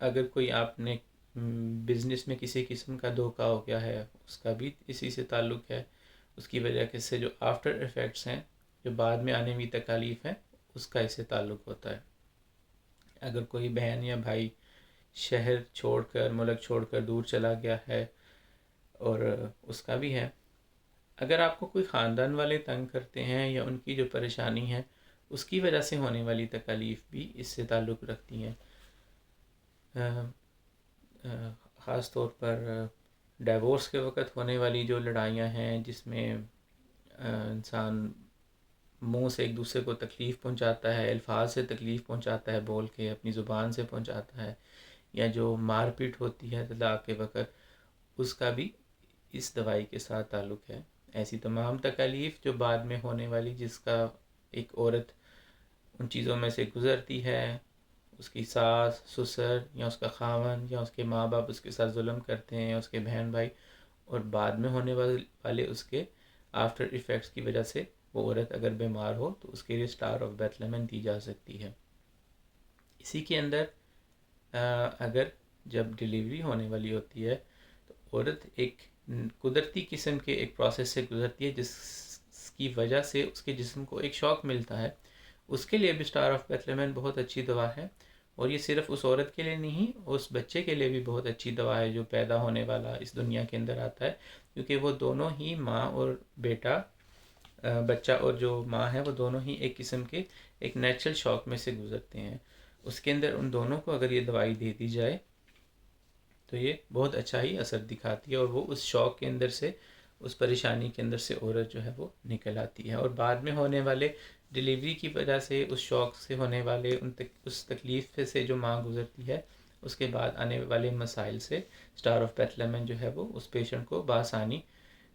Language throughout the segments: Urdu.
اگر کوئی آپ نے بزنس میں کسی قسم کا دھوکہ ہو گیا ہے، اس کا بھی اسی سے تعلق ہے. اس کی وجہ کے سے جو آفٹر ایفیکٹس ہیں، جو بعد میں آنے والی تکالیف ہیں، اس کا اس سے تعلق ہوتا ہے. اگر کوئی بہن یا بھائی شہر چھوڑ کر، ملک چھوڑ کر دور چلا گیا ہے، اور اس کا بھی ہے. اگر آپ کو کوئی خاندان والے تنگ کرتے ہیں یا ان کی جو پریشانی ہے اس کی وجہ سے ہونے والی تکالیف بھی اس سے تعلق رکھتی ہیں. خاص طور پر ڈیورس کے وقت ہونے والی جو لڑائیاں ہیں، جس میں انسان منہ سے ایک دوسرے کو تکلیف پہنچاتا ہے، الفاظ سے تکلیف پہنچاتا ہے، بول کے اپنی زبان سے پہنچاتا ہے، یا جو مار پیٹ ہوتی ہے طلاق کے وقت، اس کا بھی اس دوائی کے ساتھ تعلق ہے. ایسی تمام تکالیف جو بعد میں ہونے والی، جس کا ایک عورت ان چیزوں میں سے گزرتی ہے، اس کی ساس، سسر یا اس کا خاوند یا اس کے ماں باپ اس کے ساتھ ظلم کرتے ہیں، یا اس کے بہن بھائی، اور بعد میں ہونے والے اس کے آفٹر ایفیکٹس کی وجہ سے وہ عورت اگر بیمار ہو تو اس کے لیے اسٹار آف بیتھلہم دی جا سکتی ہے. اسی کے اندر اگر جب ڈیلیوری ہونے والی ہوتی ہے تو عورت ایک قدرتی قسم کے ایک پروسیس سے گزرتی ہے، جس کی وجہ سے اس کے جسم کو ایک شوق ملتا ہے. اس کے لیے بھی اسٹار آف بیتھلہم بہت اچھی دوا ہے. اور یہ صرف اس عورت کے لیے نہیں، اس بچے کے لیے بھی بہت اچھی دوا ہے جو پیدا ہونے والا اس دنیا کے اندر آتا ہے، کیونکہ وہ دونوں ہی ماں اور بیٹا، بچہ اور جو ماں ہے، وہ دونوں ہی ایک قسم کے ایک نیچرل شوق میں سے گزرتے ہیں. اس کے اندر ان دونوں کو اگر یہ دوائی دے دی جائے تو یہ بہت اچھا ہی اثر دکھاتی ہے، اور وہ اس شوق کے اندر سے، اس پریشانی کے اندر سے عورت جو ہے وہ نکل آتی ہے. اور بعد میں ہونے والے ڈیلیوری کی وجہ سے، اس شوق سے ہونے والے اس تکلیف سے جو ماں گزرتی ہے، اس کے بعد آنے والے مسائل سے اسٹار آف بیتھلہم جو ہے وہ اس پیشنٹ کو بآسانی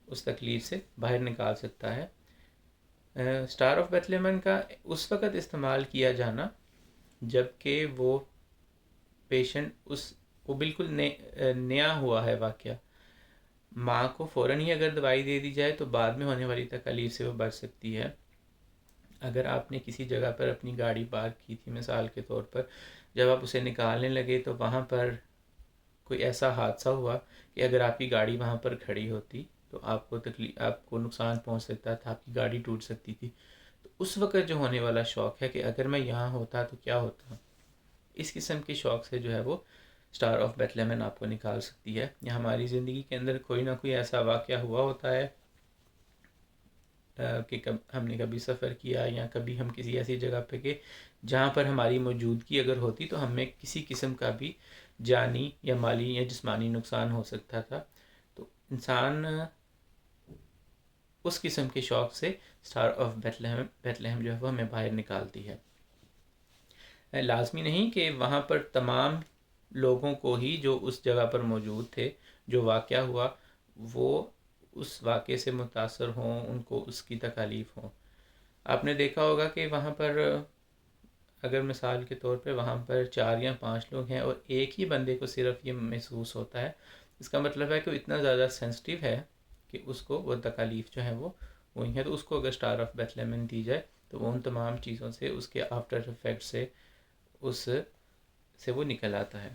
اس تکلیف سے باہر نکال سکتا ہے. اسٹار آف بیتھلہم کا اس وقت استعمال کیا جانا جب کہ وہ پیشنٹ وہ بالکل نیا ہوا ہے واقعہ. ماں کو فوراً ہی اگر دوائی دے دی جائے تو بعد میں ہونے والی تکالیف سے وہ بچ سکتی ہے. اگر آپ نے کسی جگہ پر اپنی گاڑی پارک کی تھی، مثال کے طور پر، جب آپ اسے نکالنے لگے تو وہاں پر کوئی ایسا حادثہ ہوا کہ اگر آپ کی گاڑی وہاں پر کھڑی ہوتی تو آپ کو نقصان پہنچ سکتا تھا، آپ کی گاڑی ٹوٹ سکتی تھی. تو اس وقت جو ہونے والا شوق ہے کہ اگر میں یہاں ہوتا تو کیا ہوتا، اس قسم کے شوق سے جو ہے وہ اسٹار آف بیتھلہم آپ کو نکال سکتی ہے. یا ہماری زندگی کے اندر کوئی نہ کوئی ایسا واقعہ ہوا ہوتا ہے کہ ہم نے کبھی سفر کیا، یا کبھی ہم کسی ایسی جگہ پہ گئے جہاں پر ہماری موجودگی اگر ہوتی تو ہمیں کسی قسم کا بھی جانی یا مالی یا جسمانی نقصان ہو سکتا تھا. تو انسان اس قسم کے شوق سے اسٹار آف بیتھلہم جو ہے وہ ہمیں باہر نکالتی ہے. لازمی نہیں کہ وہاں پر تمام لوگوں کو ہی جو اس جگہ پر موجود تھے، جو واقعہ ہوا، وہ اس واقعے سے متاثر ہوں، ان کو اس کی تکالیف ہوں. آپ نے دیکھا ہوگا کہ وہاں پر اگر مثال کے طور پہ وہاں پر 4 یا 5 لوگ ہیں اور ایک ہی بندے کو صرف یہ محسوس ہوتا ہے، اس کا مطلب ہے کہ وہ اتنا زیادہ سینسٹیو ہے کہ اس کو وہ تکالیف جو ہیں وہ وہی ہیں. تو اس کو اگر اسٹار آف بیتھلہم دی جائے تو وہ ان تمام چیزوں سے، اس کے آفٹر افیکٹ سے، اس سے وہ نکل آتا ہے.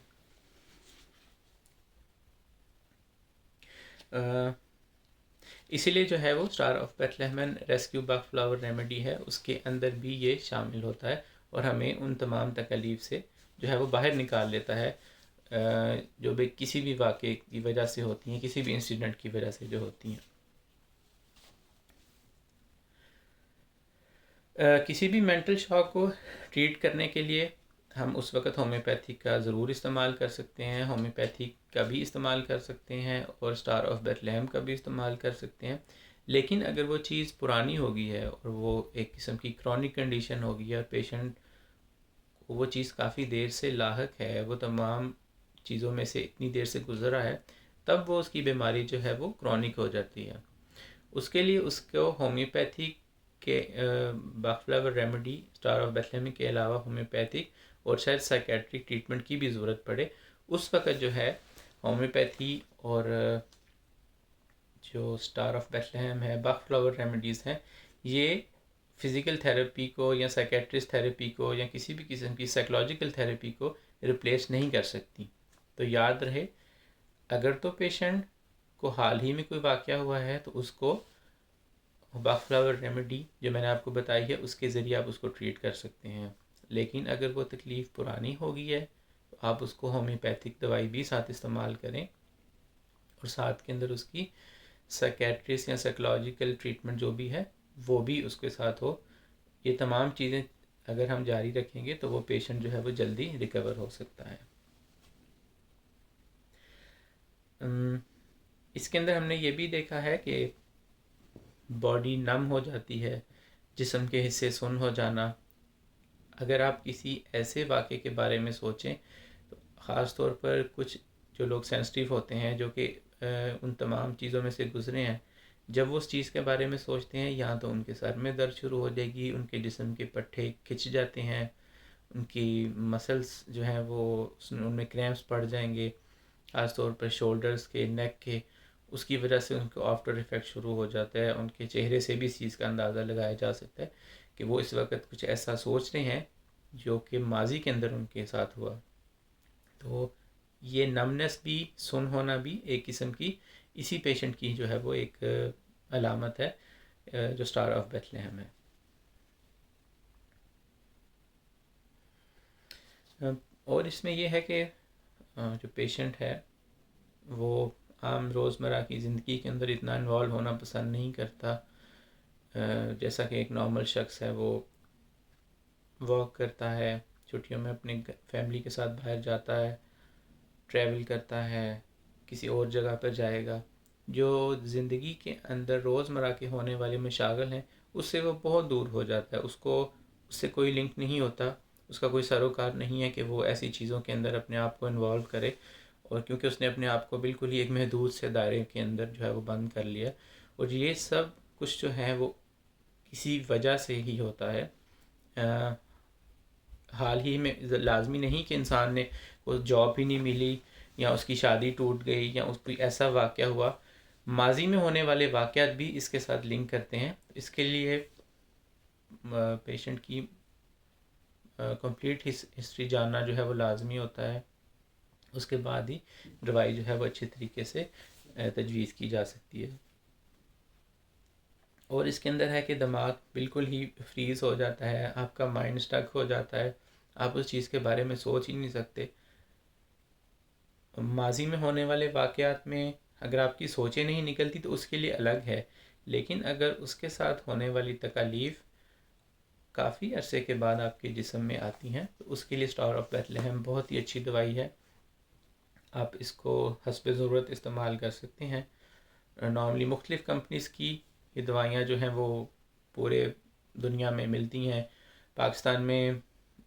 اسی لیے جو ہے وہ اسٹار آف بیتھلہم ریسکیو باک فلاور ریمیڈی ہے، اس کے اندر بھی یہ شامل ہوتا ہے، اور ہمیں ان تمام تکالیف سے جو ہے وہ باہر نکال لیتا ہے، جو بھی کسی بھی واقعے کی وجہ سے ہوتی ہیں، کسی بھی انسیڈنٹ کی وجہ سے جو ہوتی ہیں. کسی بھی مینٹل شاک کو ٹریٹ کرنے کے لیے ہم اس وقت ہومیوپیتھک کا ضرور استعمال کر سکتے ہیں، ہومیوپیتھک کا بھی استعمال کر سکتے ہیں، اور اسٹار آف بیتھلہم کا بھی استعمال کر سکتے ہیں. لیکن اگر وہ چیز پرانی ہو گئی ہے اور وہ ایک قسم کی کرونک کنڈیشن ہو گئی ہے، اور پیشنٹ کو وہ چیز کافی دیر سے لاحق ہے، وہ تمام چیزوں میں سے اتنی دیر سے گزرا ہے، تب وہ اس کی بیماری جو ہے وہ کرونک ہو جاتی ہے. اس کے لیے اس کو ہومیوپیتھک کے باک فلاور ریمیڈی، اسٹار آف بیتھلہم کے علاوہ ہومیوپیتھک اور شاید سائیکیٹرک ٹریٹمنٹ کی بھی ضرورت پڑے. اس وقت جو ہے ہومیوپیتھی اور جو اسٹار آف بیتھلہم ہے، باک فلاور ریمیڈیز ہیں، یہ فزیکل تھیراپی کو یا سائیکیٹرسٹ تھیراپی کو یا کسی بھی قسم کی سائیکولوجیکل تھیراپی کو ریپلیس نہیں کر سکتی. تو یاد رہے، اگر تو پیشنٹ کو حال ہی میں کوئی واقعہ ہوا ہے تو اس کو باک فلاور ریمیڈی جو میں نے آپ کو بتائی ہے اس کے ذریعے آپ اس کو ٹریٹ کر سکتے ہیں. لیکن اگر وہ تکلیف پرانی ہو گئی ہے تو آپ اس کو ہومیوپیتھک دوائی بھی ساتھ استعمال کریں، اور ساتھ کے اندر اس کی سائیکیٹرسٹ یا سائیکولوجیکل ٹریٹمنٹ جو بھی ہے وہ بھی اس کے ساتھ ہو. یہ تمام چیزیں اگر ہم جاری رکھیں گے تو وہ پیشنٹ جو ہے وہ جلدی ریکور ہو سکتا ہے. اس کے اندر ہم نے یہ بھی دیکھا ہے کہ باڈی نم ہو جاتی ہے، جسم کے حصے سن ہو جانا. اگر آپ کسی ایسے واقعے کے بارے میں سوچیں تو خاص طور پر کچھ جو لوگ سینسٹیو ہوتے ہیں جو کہ ان تمام چیزوں میں سے گزرے ہیں، جب وہ اس چیز کے بارے میں سوچتے ہیں یہاں تو ان کے سر میں درد شروع ہو جائے گی، ان کے جسم کے پٹھے کھچ جاتے ہیں، ان کی مسلس جو ہیں وہ ان میں کریمپس پڑ جائیں گے، خاص طور پر شولڈرز کے، نیک کے. اس کی وجہ سے ان کو آفٹر افیکٹ شروع ہو جاتا ہے. ان کے چہرے سے بھی اس چیز کا اندازہ لگایا جا سکتا ہے کہ وہ اس وقت کچھ ایسا سوچ رہے ہیں جو کہ ماضی کے اندر ان کے ساتھ ہوا. تو یہ نمنس بھی، سن ہونا بھی ایک قسم کی اسی پیشنٹ کی جو ہے وہ ایک علامت ہے جو اسٹار آف بیتھلیہم ہے. اور اس میں یہ ہے کہ جو پیشنٹ ہے وہ عام روزمرہ کی زندگی کے اندر اتنا انوالو ہونا پسند نہیں کرتا، جیسا کہ ایک نارمل شخص ہے. وہ واک کرتا ہے، چھٹیوں میں اپنے فیملی کے ساتھ باہر جاتا ہے، ٹریول کرتا ہے، کسی اور جگہ پر جائے گا. جو زندگی کے اندر روزمرہ کے ہونے والے مشاغل ہیں اس سے وہ بہت دور ہو جاتا ہے. اس سے کوئی لنک نہیں ہوتا، اس کا کوئی سروکار نہیں ہے کہ وہ ایسی چیزوں کے اندر اپنے آپ کو انوالو کرے. اور کیونکہ اس نے اپنے آپ کو بالکل ہی ایک محدود سے دائرے کے اندر جو ہے وہ بند کر لیا. اور یہ سب کچھ جو ہے وہ کسی وجہ سے ہی ہوتا ہے. حال ہی میں لازمی نہیں کہ انسان نے کوئی جاب ہی نہیں ملی یا اس کی شادی ٹوٹ گئی یا اس کوئی ایسا واقعہ ہوا. ماضی میں ہونے والے واقعات بھی اس کے ساتھ لنک کرتے ہیں. اس کے لیے پیشنٹ کی کمپلیٹ ہسٹری جاننا جو ہے وہ لازمی ہوتا ہے. اس کے بعد ہی دوائی جو ہے وہ اچھے طریقے سے تجویز کی جا سکتی ہے. اور اس کے اندر ہے کہ دماغ بالکل ہی فریز ہو جاتا ہے، آپ کا مائنڈ سٹک ہو جاتا ہے، آپ اس چیز کے بارے میں سوچ ہی نہیں سکتے. ماضی میں ہونے والے واقعات میں اگر آپ کی سوچیں نہیں نکلتی تو اس کے لیے الگ ہے، لیکن اگر اس کے ساتھ ہونے والی تکالیف کافی عرصے کے بعد آپ کے جسم میں آتی ہیں تو اس کے لیے اسٹار آف بیتھلیہم بہت ہی اچھی دوائی ہے. آپ اس کو حسب ضرورت استعمال کر سکتے ہیں. نارملی مختلف کمپنیز کی یہ دوائیاں جو ہیں وہ پورے دنیا میں ملتی ہیں. پاکستان میں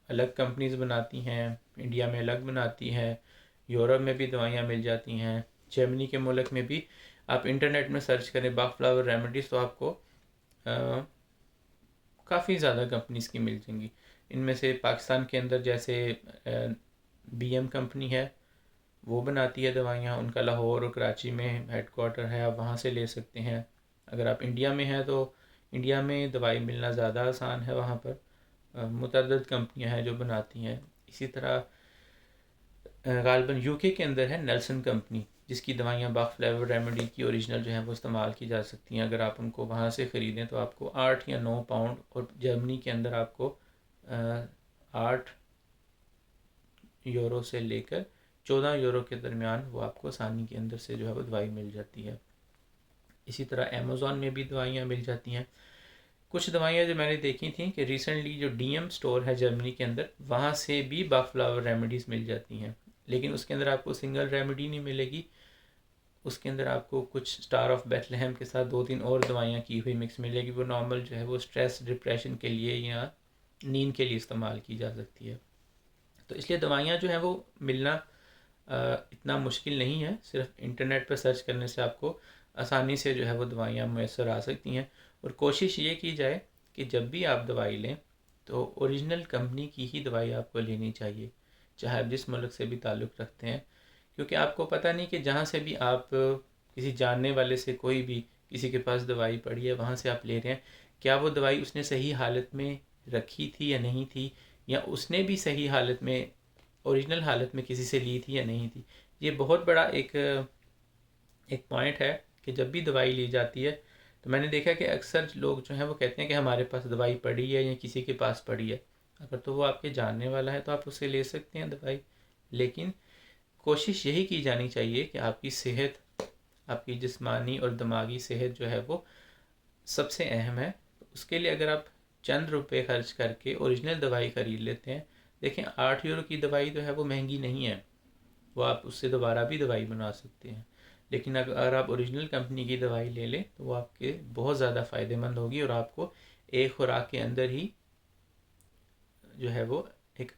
الگ کمپنیز بناتی ہیں، انڈیا میں الگ بناتی ہیں، یورپ میں بھی دوائیاں مل جاتی ہیں، جرمنی کے ملک میں بھی. آپ انٹرنیٹ میں سرچ کریں باک فلاور ریمیڈیز تو آپ کو کافی زیادہ کمپنیز کی مل جائیں گی. ان میں سے پاکستان کے اندر جیسے بی ایم کمپنی ہے وہ بناتی ہے دوائیاں، ان کا لاہور اور کراچی میں ہیڈ کوارٹر ہے، آپ وہاں سے لے سکتے ہیں. اگر آپ انڈیا میں ہیں تو انڈیا میں دوائی ملنا زیادہ آسان ہے، وہاں پر متعدد کمپنیاں ہیں جو بناتی ہیں. اسی طرح غالباً یو کے اندر ہے نیلسن کمپنی جس کی دوائیاں باک فلیور ریمیڈی کی اوریجنل جو ہیں وہ استعمال کی جا سکتی ہیں. اگر آپ ان کو وہاں سے خریدیں تو آپ کو 8 یا 9 پاؤنڈ، اور جرمنی کے اندر آپ کو 8 یورو سے لے کر 14 یورو کے درمیان وہ آپ کو آسانی کے اندر سے جو ہے وہ دوائی مل جاتی ہے. اسی طرح امیزون میں بھی دوائیاں مل جاتی ہیں. کچھ دوائیاں جو میں نے دیکھی تھیں کہ ریسنٹلی جو ڈی ایم اسٹور ہے جرمنی کے اندر وہاں سے بھی باک فلاور ریمیڈیز مل جاتی ہیں، لیکن اس کے اندر آپ کو سنگل ریمیڈی نہیں ملے گی. اس کے اندر آپ کو کچھ اسٹار آف بیتھلیہم کے ساتھ 2-3 اور دوائیاں کی ہوئی مکس ملے گی. وہ نارمل جو ہے وہ اسٹریس ڈپریشن کے لیے یا نیند کے لیے استعمال کی جا سکتی ہے. تو اس لیے دوائیاں جو ہیں وہ ملنا اتنا مشکل نہیں ہے. صرف انٹرنیٹ پر سرچ کرنے سے آپ کو آسانی سے جو ہے وہ دوائیاں میسر آ سکتی ہیں. اور کوشش یہ کی جائے کہ جب بھی آپ دوائی لیں تو اوریجنل کمپنی کی ہی دوائی آپ کو لینی چاہیے، چاہے آپ جس ملک سے بھی تعلق رکھتے ہیں. کیونکہ آپ کو پتہ نہیں کہ جہاں سے بھی آپ کسی جاننے والے سے کوئی بھی کسی کے پاس دوائی پڑی ہے وہاں سے آپ لے رہے ہیں، کیا وہ دوائی اس نے صحیح حالت میں رکھی تھی یا نہیں تھی، یا اس نے بھی صحیح حالت میں اوریجنل حالت میں کسی سے لی تھی یا نہیں تھی۔ یہ بہت بڑا ایک پوائنٹ ہے کہ جب بھی دوائی لی جاتی ہے تو میں نے دیکھا کہ اکثر لوگ جو ہیں وہ کہتے ہیں کہ ہمارے پاس دوائی پڑی ہے یا کسی کے پاس پڑی ہے۔ اگر تو وہ آپ کے جاننے والا ہے تو آپ اسے لے سکتے ہیں دوائی، لیکن کوشش یہی کی جانی چاہیے کہ آپ کی صحت، آپ کی جسمانی اور دماغی صحت جو ہے وہ سب سے اہم ہے۔ اس کے لیے اگر آپ چند روپے خرچ کر کے اوریجنل دوائی خرید لیتے ہیں، دیکھیں 8 یورو کی دوائی جو ہے وہ مہنگی نہیں ہے، وہ آپ اس سے دوبارہ بھی دوائی بنا سکتے ہیں، لیکن اگر آپ اوریجنل کمپنی کی دوائی لے لیں تو وہ آپ کے بہت زیادہ فائدہ مند ہوگی، اور آپ کو ایک خوراک کے اندر ہی جو ہے وہ ایک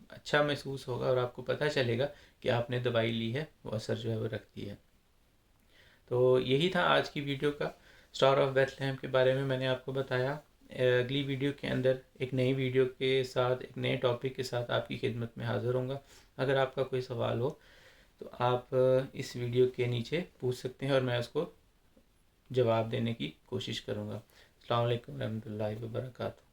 اچھا محسوس ہوگا، اور آپ کو پتہ چلے گا کہ آپ نے دوائی لی ہے، وہ اثر جو ہے وہ رکھتی ہے۔ تو یہی تھا آج کی ویڈیو کا، اسٹار آف بیتھلہیم کے بارے میں نے آپ کو بتایا۔ اگلی ویڈیو کے اندر ایک نئی ویڈیو کے ساتھ، ایک نئے ٹاپک کے ساتھ آپ کی خدمت میں حاضر ہوں گا۔ اگر آپ کا کوئی سوال ہو تو آپ اس ویڈیو کے نیچے پوچھ سکتے ہیں، اور میں اس کو جواب دینے کی کوشش کروں گا۔ السلام علیکم ورحمۃ اللہ وبرکاتہ۔